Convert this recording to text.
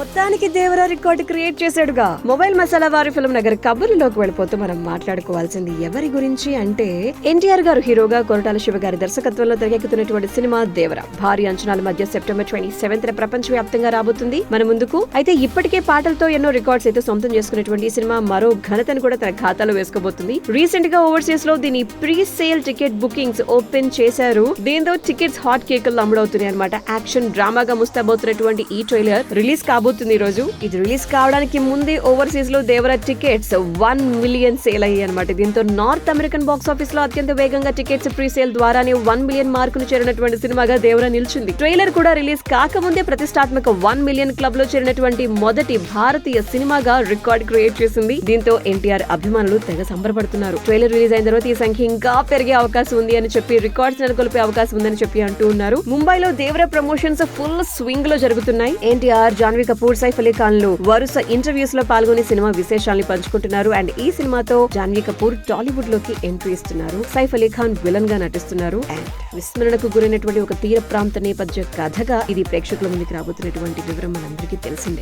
మొత్తానికి Devara record create చేశాడుగా. Mobile masala వారి ఫిల్మ్ నగర్ కబుర్లోకి వెళ్ళిపోతూ మనం మాట్లాడుకోవాల్సింది ఎవరి గురించి అంటే, ఎన్టీఆర్ గారు హీరోగా, కొరటాల శివ గారి దర్శకత్వంలో తెరకెక్కుతున్నటువంటి సినిమా దేవరా భారీ అంచనాల మధ్య సెప్టెంబర్ 27న ప్రపంచవ్యాప్తంగా రాబోతుంది మన ముందుకు. అయితే ఇప్పటికే పాటలతో ఎన్నో రికార్డ్స్ అయితే సొంతం చేసుకున్నటువంటి ఈ సినిమా మరో ఘనతను కూడా తన ఖాతాలో వేసుకోబోతుంది. రీసెంట్ గా ఓవర్సీస్ లో దీని pre sale ticket bookings open చేశారు. దీంతో టికెట్స్ హాట్ కేకులు అమ్ముడవుతున్నాయి అనమాట. యాక్షన్ డ్రామాగా ముస్తాబోతున్నటువంటి ఈ ట్రైలర్ రిలీజ్ కాబోతుంది ఈ రోజు. ఇది రిలీజ్ కావడానికి ముందే ఓవర్సీస్ లో దేవరా టికెట్స్ 1 మిలియన్ సేల్ అయ్యాయి అనమాట. దీంతో నార్త్ అమెరికన్ బాక్స్ ఆఫీస్ లో అత్యంత వేగంగా టికెట్స్ ప్రీ సేల్ ద్వారానే 1 మిలియన్ మార్కును చేరినటువంటి సినిమాగా దేవరా నిలిచింది. ట్రైలర్ కూడా రిలీజ్ కాకముందే ప్రతిష్టాత్మక 1 మిలియన్ క్లబ్ లో చేరినటువంటి మొదటి భారతీయ సినిమాగా రికార్డ్ క్రియేట్ చేసింది. దీంతో ఎన్టీఆర్ అభిమానులు తెగ సంబరపడుతున్నారు. ట్రైలర్ రిలీజ్ అయిన తర్వాత ఈ సంఖ్య ఇంకా పెరిగే అవకాశం ఉంది అని చెప్పి, రికార్డ్స్ నెలకొల్పే అవకాశం ఉందని చెప్పి అంటూ ఉన్నారు. ముంబైలో దేవరా ప్రమోషన్స్ ఫుల్ స్వింగ్ లో జరుగుతున్నాయి. ఎన్టీఆర్, జాన్వీ కపూర్, సైఫ్ అలీ ఖాన్ లు వరుస ఇంటర్వ్యూస్ లో పాల్గొని సినిమా విశేషాలను పంచుకుంటున్నారు. అండ్ ఈ సినిమాతో జాన్వీ కపూర్ టాలీవుడ్ లోకి ఎంట్రీ ఇస్తున్నారు. సైఫ్ అలీ ఖాన్ విలన్ గా నటిస్తున్నారు. అండ్ విస్మరణకు గురైనటువంటి ఒక తీర ప్రాంత నేపథ్య కథగా ఇది ప్రేక్షకుల ముందుకు రాబోతున్నటువంటి వివరం మనందరికీ తెలిసిందే.